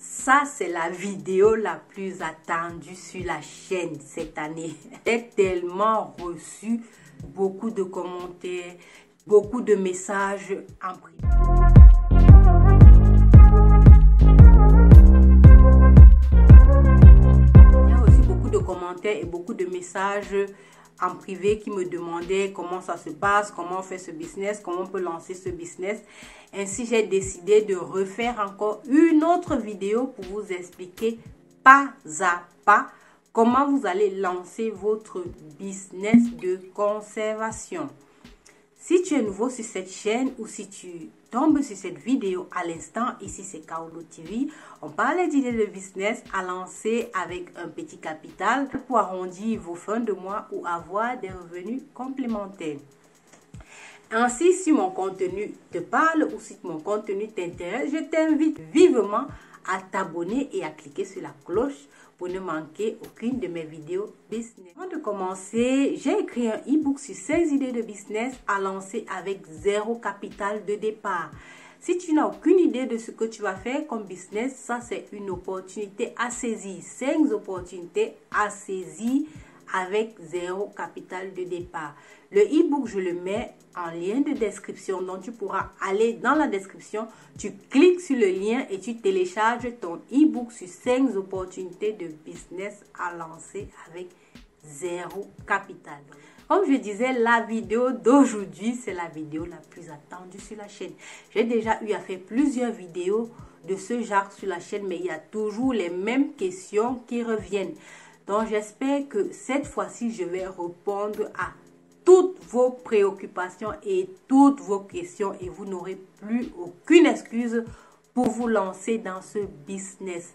Ça, c'est la vidéo la plus attendue sur la chaîne cette année. J'ai tellement reçu beaucoup de commentaires, beaucoup de messages en privé. J'ai reçu beaucoup de commentaires et beaucoup de messages en privé qui me demandaient comment ça se passe, comment on fait ce business, comment on peut lancer ce business. Ainsi, j'ai décidé de refaire encore une autre vidéo pour vous expliquer pas à pas comment vous allez lancer votre business de conservation. Si tu es nouveau sur cette chaîne ou si tu tombes sur cette vidéo à l'instant, ici c'est Kaolo TV, on parle d'idées de business à lancer avec un petit capital pour arrondir vos fins de mois ou avoir des revenus complémentaires. Ainsi, si mon contenu te parle ou si mon contenu t'intéresse, je t'invite vivement à t'abonner et à cliquer sur la cloche pour ne manquer aucune de mes vidéos business. Avant de commencer, j'ai écrit un e-book sur 16 idées de business à lancer avec zéro capital de départ. Si tu n'as aucune idée de ce que tu vas faire comme business, ça c'est une opportunité à saisir. 5 opportunités à saisir avec zéro capital de départ. Le e-book, je le mets en lien de description, donc tu pourras aller dans la description, tu cliques sur le lien et tu télécharges ton e-book sur 5 opportunités de business à lancer avec zéro capital. Comme je disais, la vidéo d'aujourd'hui, c'est la vidéo la plus attendue sur la chaîne. J'ai déjà eu à faire plusieurs vidéos de ce genre sur la chaîne, mais il y a toujours les mêmes questions qui reviennent. Donc, j'espère que cette fois-ci, je vais répondre à toutes vos préoccupations et toutes vos questions et vous n'aurez plus aucune excuse pour vous lancer dans ce business,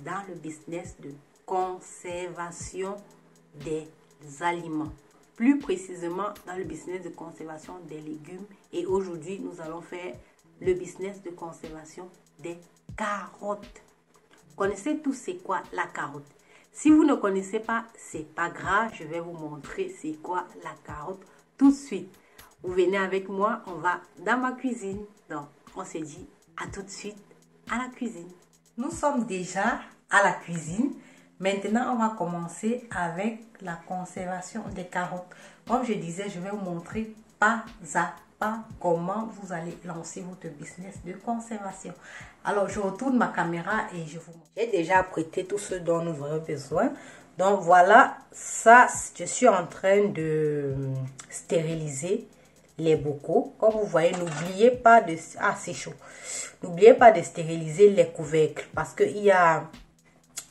dans le business de conservation des aliments. Plus précisément, dans le business de conservation des légumes. Et aujourd'hui, nous allons faire le business de conservation des carottes. Vous connaissez tous c'est quoi la carotte? Si vous ne connaissez pas, c'est pas grave, je vais vous montrer c'est quoi la carotte tout de suite. Vous venez avec moi, on va dans ma cuisine. Donc, on s'est dit à tout de suite à la cuisine. Nous sommes déjà à la cuisine. Maintenant, on va commencer avec la conservation des carottes. Comme je disais, je vais vous montrer pas à pas comment vous allez lancer votre business de conservation. Alors, je retourne ma caméra et je vous montre. J'ai déjà apprêté tout ce dont nous aurons besoin. Donc, voilà, ça, je suis en train de stériliser les bocaux. Comme vous voyez, n'oubliez pas de... Ah, c'est chaud. N'oubliez pas de stériliser les couvercles parce qu'il y a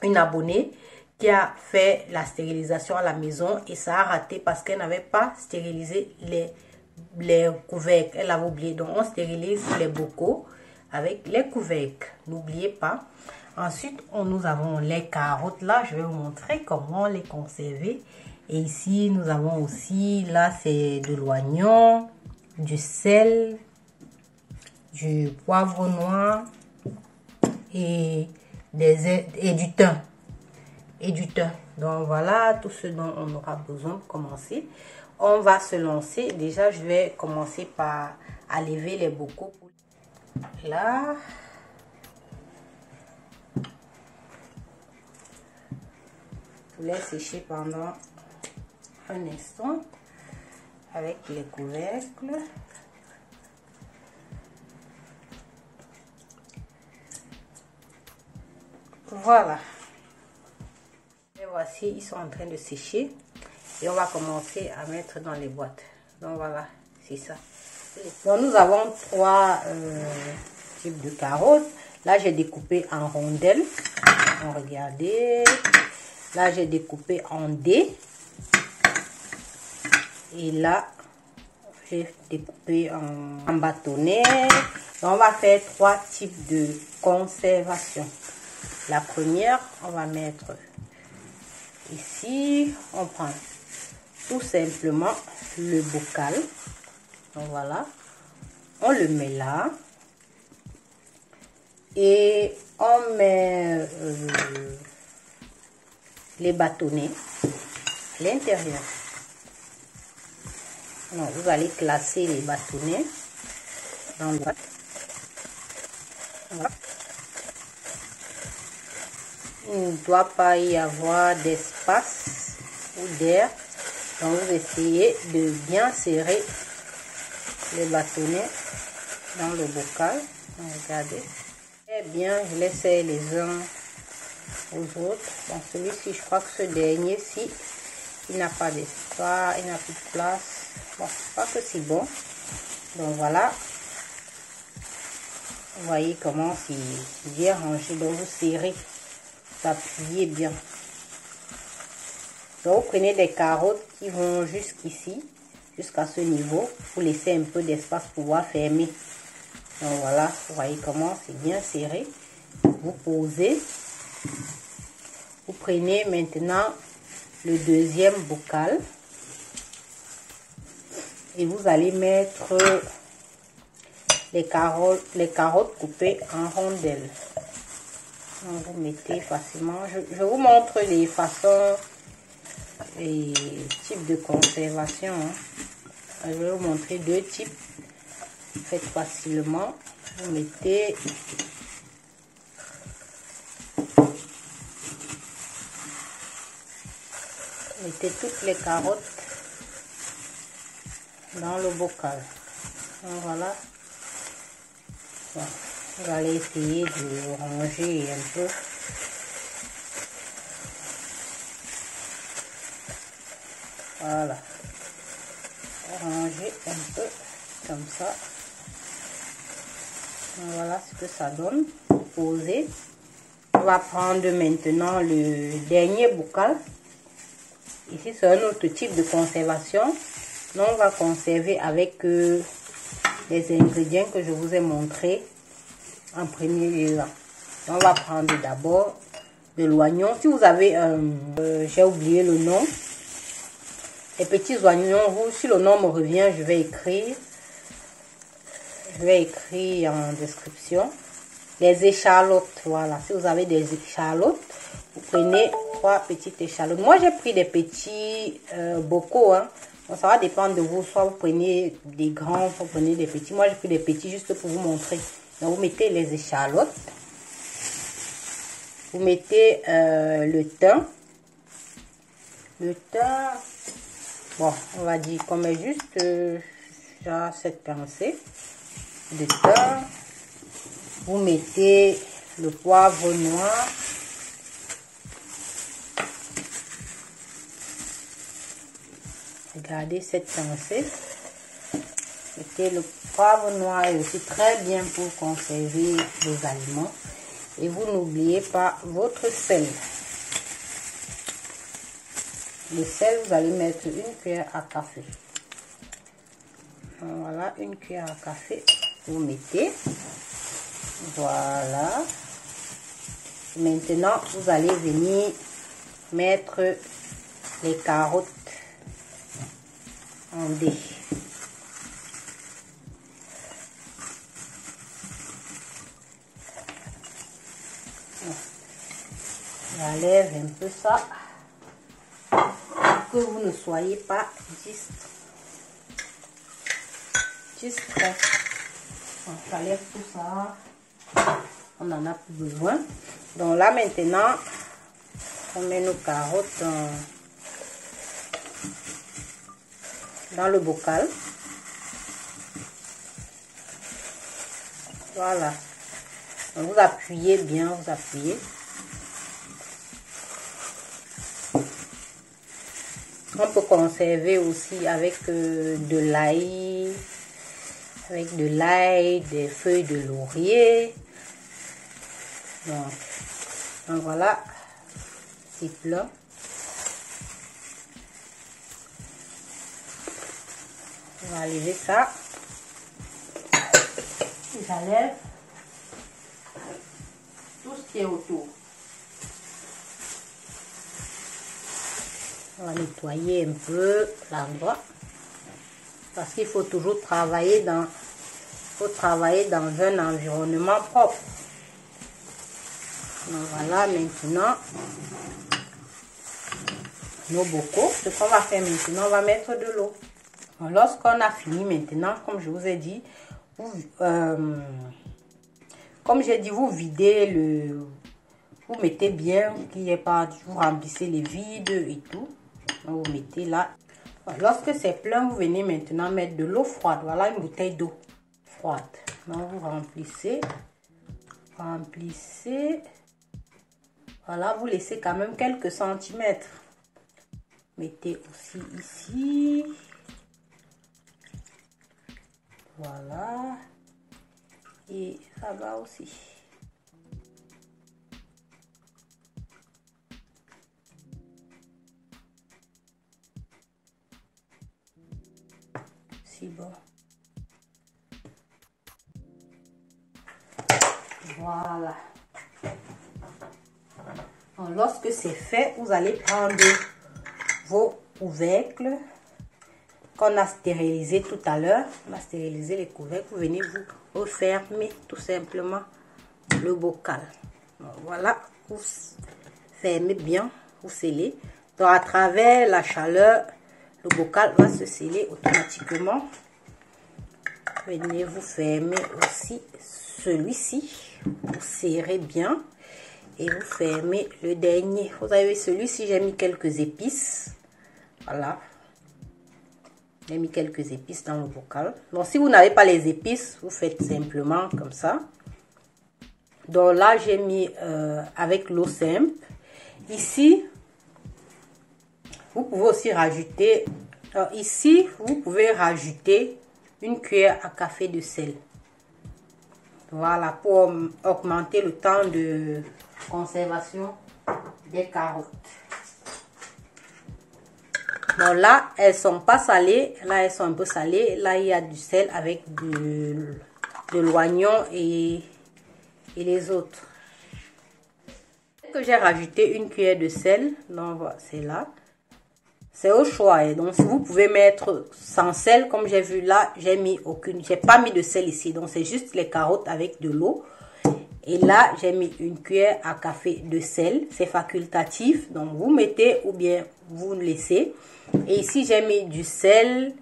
une abonnée qui a fait la stérilisation à la maison et ça a raté parce qu'elle n'avait pas stérilisé les couvercles. Elle avait oublié. Donc, on stérilise les bocaux avec les couvercles. N'oubliez pas. Ensuite, nous avons les carottes. Là, je vais vous montrer comment les conserver. Et ici, nous avons aussi, là, c'est de l'oignon, du sel, du poivre noir et du thym. Donc, voilà tout ce dont on aura besoin pour commencer. On va se lancer. Déjà, je vais commencer par lever les bocaux. Là. Je les sécher pendant un instant avec les couvercles. Voilà. Et voici, ils sont en train de sécher. Et on va commencer à mettre dans les boîtes. Donc voilà, c'est ça. Donc nous avons 3 types de carottes. Là, j'ai découpé en rondelles. Donc, regardez. Là, j'ai découpé en dés. Et là, j'ai découpé en bâtonnets. Donc, on va faire 3 types de conservation. La première, on va mettre ici. On prend tout simplement le bocal. Donc, voilà. On le met là. Et on met les bâtonnets à l'intérieur. Vous allez classer les bâtonnets dans le... Il ne doit pas y avoir d'espace ou d'air. Donc vous essayez de bien serrer les bâtonnets dans le bocal. Donc, regardez. Très bien, je les serre les uns aux autres. Bon, celui-ci, je crois que ce dernier-ci, il n'a pas d'espace, il n'a plus de place. Bon, je crois que c'est bon. Donc voilà. Vous voyez comment c'est bien rangé. Donc vous serrez, vous appuyez bien. Donc vous prenez des carottes qui vont jusqu'ici, jusqu'à ce niveau. Vous laissez un peu d'espace pour pouvoir fermer. Donc voilà, vous voyez comment c'est bien serré. Vous posez. Vous prenez maintenant le deuxième bocal. Et vous allez mettre les carottes coupées en rondelles. Donc vous mettez facilement. Je vous montre les façons et types de conservation. Je vais vous montrer deux types. Faites facilement. Vous mettez toutes les carottes dans le bocal. Donc voilà. Bon, vous allez essayer de ranger un peu. Voilà. Ranger un peu comme ça. Donc voilà ce que ça donne. Poser. On va prendre maintenant le dernier bocal. Ici, c'est un autre type de conservation. Donc, on va conserver avec les ingrédients que je vous ai montrés en premier lieu. Donc, on va prendre d'abord de l'oignon. Si vous avez, j'ai oublié le nom, les petits oignons rouges, si le nom me revient, je vais écrire en description. Les échalotes, voilà. Si vous avez des échalotes, vous prenez 3 petites échalotes. Moi, j'ai pris des petits bocaux. Hein. Donc, ça va dépendre de vous. Soit vous prenez des grands, soit vous prenez des petits. Moi, j'ai pris des petits juste pour vous montrer. Donc, vous mettez les échalotes. Vous mettez le thym. Le thym, bon, on va dire qu'on met juste cette pincée de thym. Vous mettez le poivre noir. Regardez cette pincée. Mettez le poivre noir est aussi très bien pour conserver les aliments. Et vous n'oubliez pas votre sel. Le sel, vous allez mettre une cuillère à café. Voilà, une cuillère à café. Vous mettez. Voilà. Maintenant, vous allez venir mettre les carottes en dés. J'enlève un peu ça pour que vous ne soyez pas distrait. On s'enlève tout ça. On n'en a plus besoin. Donc là maintenant, on met nos carottes dans le bocal. Voilà. Donc vous appuyez bien, vous appuyez. On peut conserver aussi avec de l'ail, des feuilles de laurier. Donc voilà, c'est plat. On va lever ça. J'enlève tout ce qui est autour. On va nettoyer un peu l'endroit. Parce qu'il faut toujours travailler dans un environnement propre. Donc voilà maintenant nos bocaux. Ce qu'on va faire maintenant, on va mettre de l'eau. Lorsqu'on a fini maintenant, comme je vous ai dit, vous videz Vous mettez bien qu'il n'y ait pas, vous remplissez les vides et tout. Donc, vous mettez là. Lorsque c'est plein, vous venez maintenant mettre de l'eau froide. Voilà une bouteille d'eau froide. Donc, vous remplissez. Remplissez. Voilà, vous laissez quand même quelques centimètres. Mettez aussi ici. Voilà. Et là-bas aussi. C'est bon. Voilà. Donc, lorsque c'est fait, vous allez prendre vos couvercles qu'on a stérilisé tout à l'heure. On a stérilisé les couvercles. Vous venez vous refermer tout simplement le bocal. Donc, voilà, vous fermez bien, vous scellez. Donc à travers la chaleur, le bocal va se sceller automatiquement. Venez vous fermer aussi celui-ci. Vous serrez bien et vous fermez le dernier. Vous avez celui-ci, j'ai mis quelques épices. Voilà. J'ai mis quelques épices dans le bocal. Donc, si vous n'avez pas les épices, vous faites simplement comme ça. Donc là, j'ai mis avec l'eau simple. Ici, vous pouvez aussi rajouter... ici, vous pouvez rajouter une cuillère à café de sel. Voilà, pour augmenter le temps de conservation des carottes. Bon, là, elles sont pas salées. Là, elles sont un peu salées. Là, il y a du sel avec de l'oignon et les autres. Que j'ai rajouté une cuillère de sel. Donc, voilà, c'est là. C'est au choix. Et donc, si vous pouvez mettre sans sel, comme j'ai vu là, j'ai pas mis de sel ici. Donc, c'est juste les carottes avec de l'eau. Et là, j'ai mis une cuillère à café de sel. C'est facultatif. Donc, vous mettez ou bien vous laissez. Et ici, j'ai mis du sel,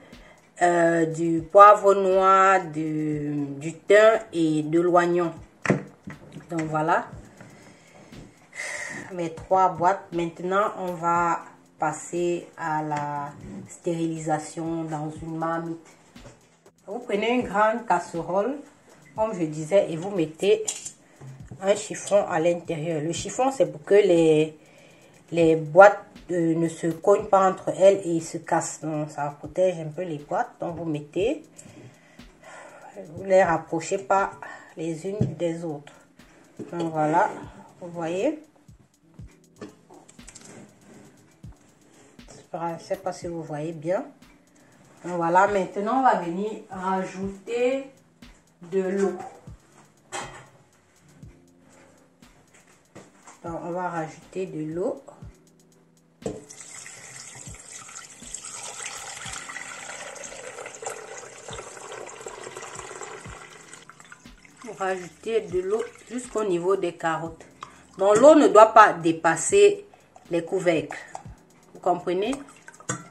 du poivre noir, du thym et de l'oignon. Donc, voilà. Mes 3 boîtes. Maintenant, on va passer à la stérilisation dans une marmite. Vous prenez une grande casserole, comme je disais, et vous mettez un chiffon à l'intérieur. Le chiffon, c'est pour que les boîtes ne se cognent pas entre elles et se cassent. Donc, ça protège un peu les boîtes. Donc, vous mettez, vous les rapprochez pas les unes des autres. Donc, voilà, vous voyez. Je ne sais pas si vous voyez bien. Donc voilà, maintenant on va venir rajouter de l'eau. Donc on va rajouter de l'eau. Rajouter de l'eau jusqu'au niveau des carottes. Donc l'eau ne doit pas dépasser les couvercles. Vous comprenez?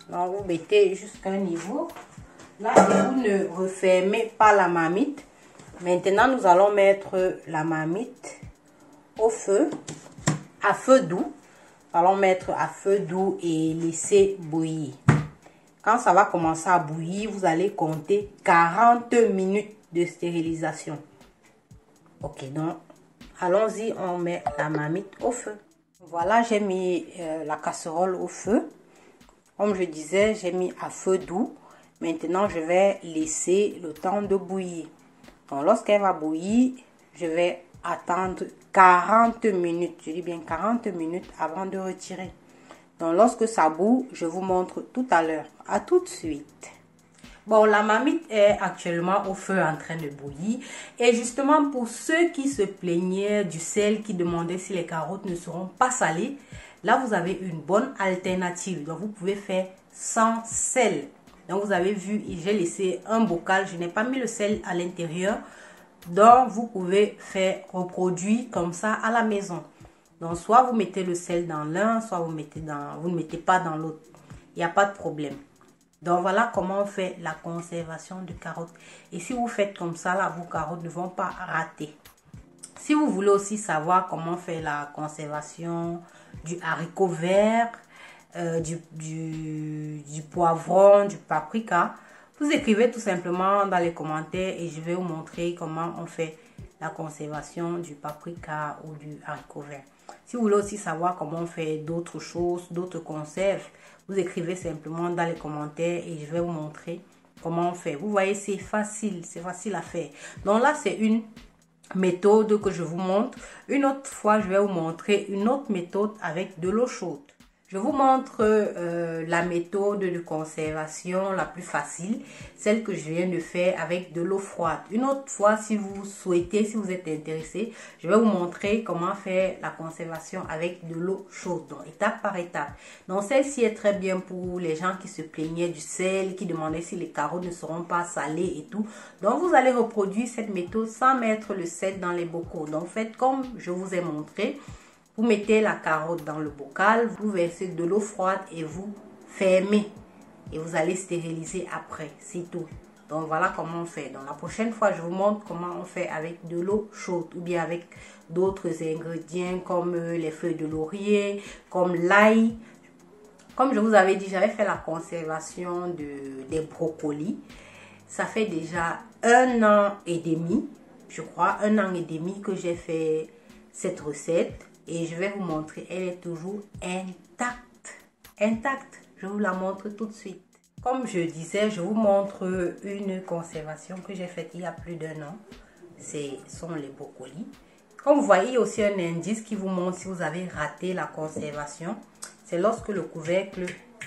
Donc vous mettez jusqu'à un niveau. Là, vous ne refermez pas la marmite. Maintenant, nous allons mettre la marmite au feu, à feu doux. Nous allons mettre à feu doux et laisser bouillir. Quand ça va commencer à bouillir, vous allez compter 40 minutes de stérilisation. Ok, donc allons-y, on met la marmite au feu. Voilà, j'ai mis la casserole au feu. Comme je disais, j'ai mis à feu doux. Maintenant, je vais laisser le temps de bouillir. Donc, lorsqu'elle va bouillir, je vais attendre 40 minutes. Je dis bien 40 minutes avant de retirer. Donc, lorsque ça bout, je vous montre tout à l'heure. À tout de suite. Bon, la marmite est actuellement au feu en train de bouillir. Et justement, pour ceux qui se plaignaient du sel, qui demandaient si les carottes ne seront pas salées, là, vous avez une bonne alternative. Donc, vous pouvez faire sans sel. Donc, vous avez vu, j'ai laissé un bocal. Je n'ai pas mis le sel à l'intérieur. Donc, vous pouvez faire reproduire comme ça à la maison. Donc, soit vous mettez le sel dans l'un, soit vous ne mettez pas dans l'autre. Il n'y a pas de problème. Donc, voilà comment on fait la conservation de carottes. Et si vous faites comme ça, là, vos carottes ne vont pas rater. Si vous voulez aussi savoir comment faire la conservation du haricot vert, du poivron, du paprika, vous écrivez tout simplement dans les commentaires et je vais vous montrer comment on fait la conservation du paprika ou du haricot vert. Si vous voulez aussi savoir comment on fait d'autres choses, d'autres conserves, vous écrivez simplement dans les commentaires et je vais vous montrer comment on fait. Vous voyez, c'est facile à faire. Donc là, c'est une méthode que je vous montre. Une autre fois, je vais vous montrer une autre méthode avec de l'eau chaude. Je vous montre la méthode de conservation la plus facile, celle que je viens de faire avec de l'eau froide. Une autre fois, si vous souhaitez, si vous êtes intéressé, je vais vous montrer comment faire la conservation avec de l'eau chaude, donc étape par étape. Donc celle-ci est très bien pour les gens qui se plaignaient du sel, qui demandaient si les carottes ne seront pas salées et tout. Donc vous allez reproduire cette méthode sans mettre le sel dans les bocaux. Donc faites comme je vous ai montré. Vous mettez la carotte dans le bocal, vous versez de l'eau froide et vous fermez. Et vous allez stériliser après, c'est tout. Donc voilà comment on fait. Donc la prochaine fois, je vous montre comment on fait avec de l'eau chaude ou bien avec d'autres ingrédients comme les feuilles de laurier, comme l'ail. Comme je vous avais dit, j'avais fait la conservation des brocolis. Ça fait déjà 1 an et demi, je crois, 1 an et demi que j'ai fait cette recette. Et je vais vous montrer, elle est toujours intacte. Intacte, je vous la montre tout de suite. Comme je disais, je vous montre une conservation que j'ai faite il y a plus d'1 an. Ce sont les brocolis. Comme vous voyez, il y a aussi un indice qui vous montre si vous avez raté la conservation. C'est lorsque le couvercle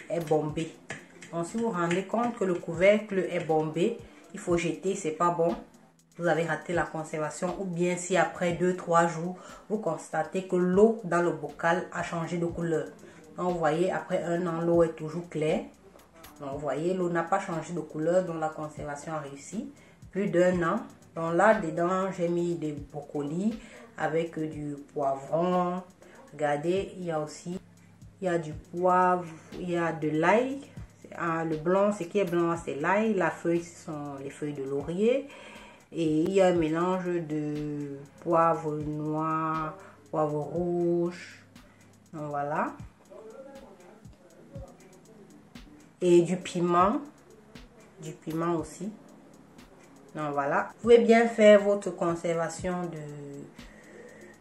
est bombé. Donc si vous vous rendez compte que le couvercle est bombé, il faut jeter, c'est pas bon. Vous avez raté la conservation, ou bien si après 2-3 jours, vous constatez que l'eau dans le bocal a changé de couleur. Donc vous voyez, après 1 an, l'eau est toujours claire. Donc vous voyez, l'eau n'a pas changé de couleur, donc la conservation a réussi. Plus d'1 an. Donc là, dedans, j'ai mis des brocolis avec du poivron. Regardez, il y a aussi, il y a du poivre, il y a de l'ail. Le blanc, ce qui est blanc, c'est l'ail. La feuille, ce sont les feuilles de laurier. Et il y a un mélange de poivre noir, poivre rouge. Donc voilà. Et du piment. Du piment aussi. Donc voilà. Vous pouvez bien faire votre conservation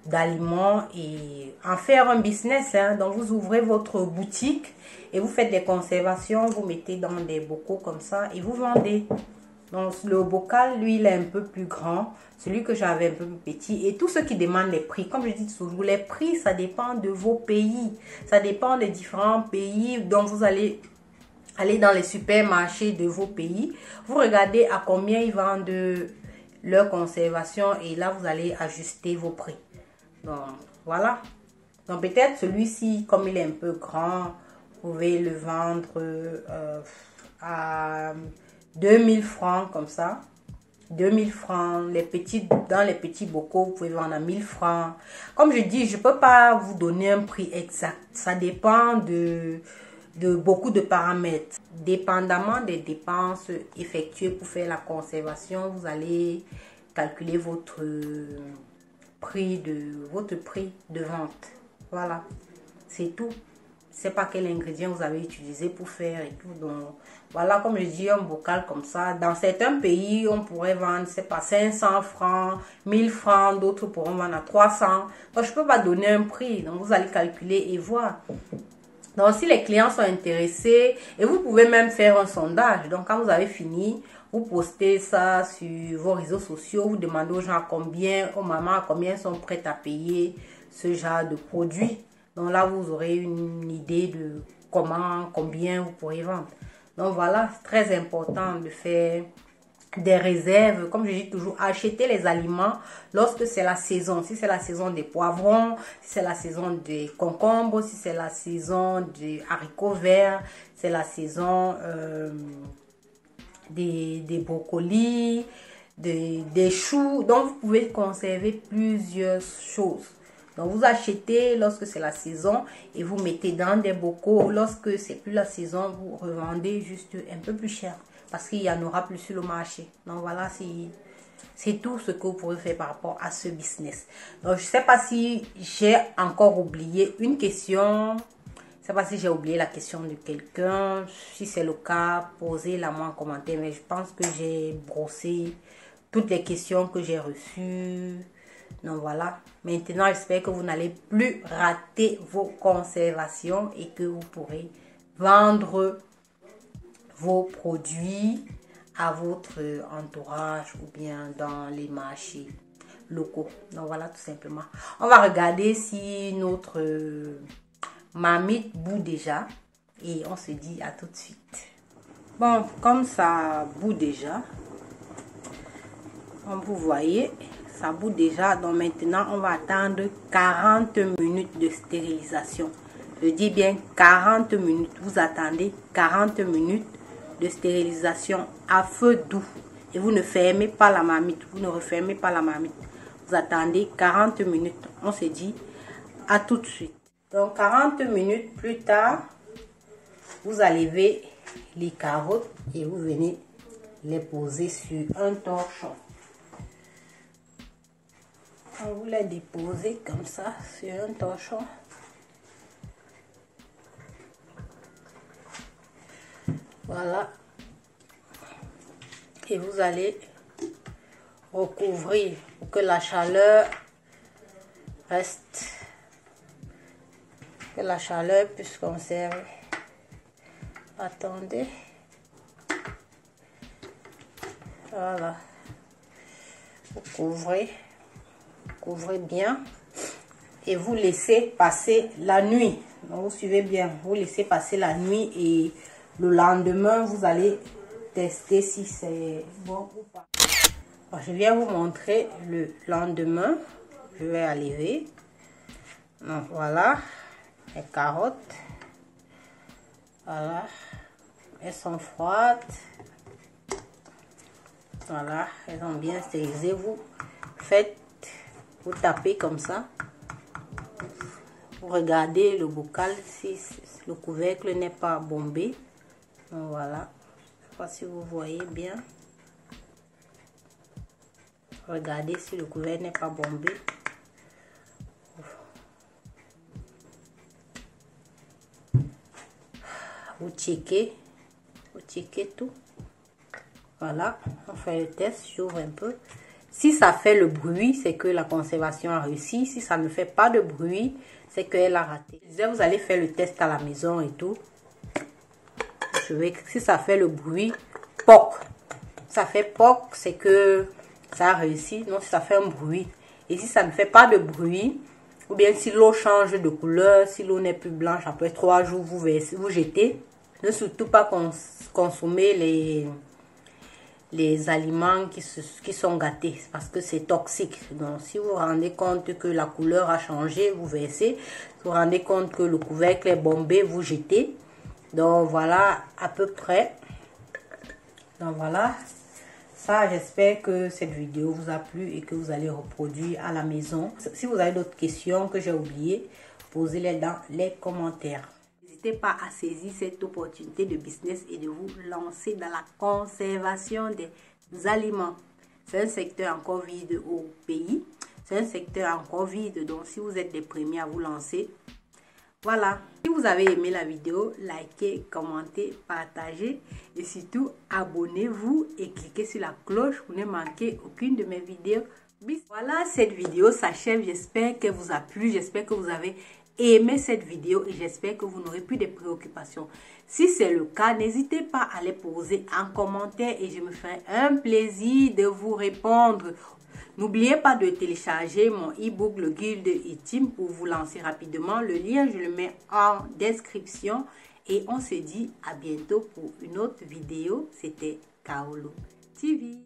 d'aliments et en faire un business. Hein. Donc vous ouvrez votre boutique et vous faites des conservations. Vous mettez dans des bocaux comme ça et vous vendez. Donc le bocal, lui, il est un peu plus grand. Celui que j'avais un peu plus petit. Et tous ceux qui demandent les prix, comme je dis toujours, les prix, ça dépend de vos pays. Ça dépend des différents pays. Donc vous allez aller dans les supermarchés de vos pays. Vous regardez à combien ils vendent leur conservation. Et là, vous allez ajuster vos prix. Donc voilà. Donc peut-être celui-ci, comme il est un peu grand, vous pouvez le vendre à 2000 francs comme ça. 2000 francs. Dans les petits bocaux, vous pouvez vendre à 1000 francs. Comme je dis, je ne peux pas vous donner un prix exact. Ça dépend de beaucoup de paramètres. Dépendamment des dépenses effectuées pour faire la conservation, vous allez calculer votre prix de vente. Voilà. C'est tout. Je ne sais pas quel ingrédient vous avez utilisé pour faire et tout. Donc, voilà, comme je dis, un bocal comme ça. Dans certains pays, on pourrait vendre, c'est pas 500 francs, 1000 francs. D'autres pourront vendre à 300. Donc, je ne peux pas donner un prix. Donc, vous allez calculer et voir. Donc, si les clients sont intéressés, et vous pouvez même faire un sondage. Donc, quand vous avez fini, vous postez ça sur vos réseaux sociaux. Vous demandez aux gens aux mamans combien sont prêtes à payer ce genre de produit. Donc là, vous aurez une idée de combien vous pourrez vendre. Donc voilà, c'est très important de faire des réserves. Comme je dis toujours, acheter les aliments lorsque c'est la saison. Si c'est la saison des poivrons, si c'est la saison des concombres, si c'est la saison des haricots verts, c'est la saison des brocolis, des choux. Donc vous pouvez conserver plusieurs choses. Donc vous achetez lorsque c'est la saison et vous mettez dans des bocaux. Lorsque c'est plus la saison, vous revendez juste un peu plus cher parce qu'il y en aura plus sur le marché. Donc voilà, C'est tout ce que vous pouvez faire par rapport à ce business. Donc, je ne sais pas si j'ai encore oublié une question. Je ne sais pas si j'ai oublié la question de quelqu'un. Si c'est le cas, posez-la moi en commentaire. Mais je pense que j'ai brossé toutes les questions que j'ai reçues. Donc voilà. Maintenant, j'espère que vous n'allez plus rater vos conservations et que vous pourrez vendre vos produits à votre entourage ou bien dans les marchés locaux. Donc voilà, tout simplement. On va regarder si notre marmite bout déjà et on se dit à tout de suite. Bon, comme ça bout déjà, comme vous voyez, ça bout déjà. Donc maintenant, on va attendre 40 minutes de stérilisation. Je dis bien 40 minutes. Vous attendez 40 minutes de stérilisation à feu doux. Et vous ne fermez pas la marmite. Vous ne refermez pas la marmite. Vous attendez 40 minutes. On se dit à tout de suite. Donc 40 minutes plus tard, vous enlevez les carottes et vous venez les poser sur un torchon. On vous les dépose comme ça sur un torchon. Voilà. Et vous allez recouvrir pour que la chaleur reste, que la chaleur puisse conserver. Attendez. Voilà. Vous couvrez bien et vous laissez passer la nuit. Donc vous suivez bien, vous laissez passer la nuit et le lendemain vous allez tester si c'est bon ou pas. Bon, je viens vous montrer le lendemain. Je vais enlever. Donc voilà les carottes. Voilà, elles sont froides. Voilà, elles sont bien stérilisées. Vous tapez comme ça. Vous regardez le bocal si le couvercle n'est pas bombé. Donc voilà, je ne sais pas si vous voyez bien. Regardez si le couvercle n'est pas bombé. Vous checkez tout. Voilà, on fait le test. J'ouvre un peu. Si ça fait le bruit, c'est que la conservation a réussi. Si ça ne fait pas de bruit, c'est qu'elle a raté. Vous allez faire le test à la maison et tout. Si ça fait le bruit, poc. Ça fait poc, c'est que ça a réussi. Non, si ça fait un bruit. Et si ça ne fait pas de bruit, ou bien si l'eau change de couleur, si l'eau n'est plus blanche, après 3 jours, vous jetez. Ne surtout pas consommer les aliments qui sont gâtés parce que c'est toxique. Donc si vous vous rendez compte que la couleur a changé, vous versez. Si vous vous rendez compte que le couvercle est bombé, vous jetez. Donc voilà à peu près. Donc voilà. Ça, j'espère que cette vidéo vous a plu et que vous allez reproduire à la maison. Si vous avez d'autres questions que j'ai oubliées, posez-les dans les commentaires. N'hésitez pas à saisir cette opportunité de business et de vous lancer dans la conservation des aliments. C'est un secteur encore vide au pays. C'est un secteur encore vide. Donc, si vous êtes les premiers à vous lancer, voilà. Si vous avez aimé la vidéo, likez, commentez, partagez et surtout abonnez-vous et cliquez sur la cloche pour ne manquer aucune de mes vidéos. Voilà, cette vidéo s'achève. J'espère qu'elle vous a plu. J'espère que vous avez aimé cette vidéo et j'espère que vous n'aurez plus de préoccupations. Si c'est le cas, n'hésitez pas à les poser en commentaire et je me ferai un plaisir de vous répondre. N'oubliez pas de télécharger mon e-book, le guide e-team, pour vous lancer rapidement. Le lien, je le mets en description. Et on se dit à bientôt pour une autre vidéo. C'était Kaolo TV.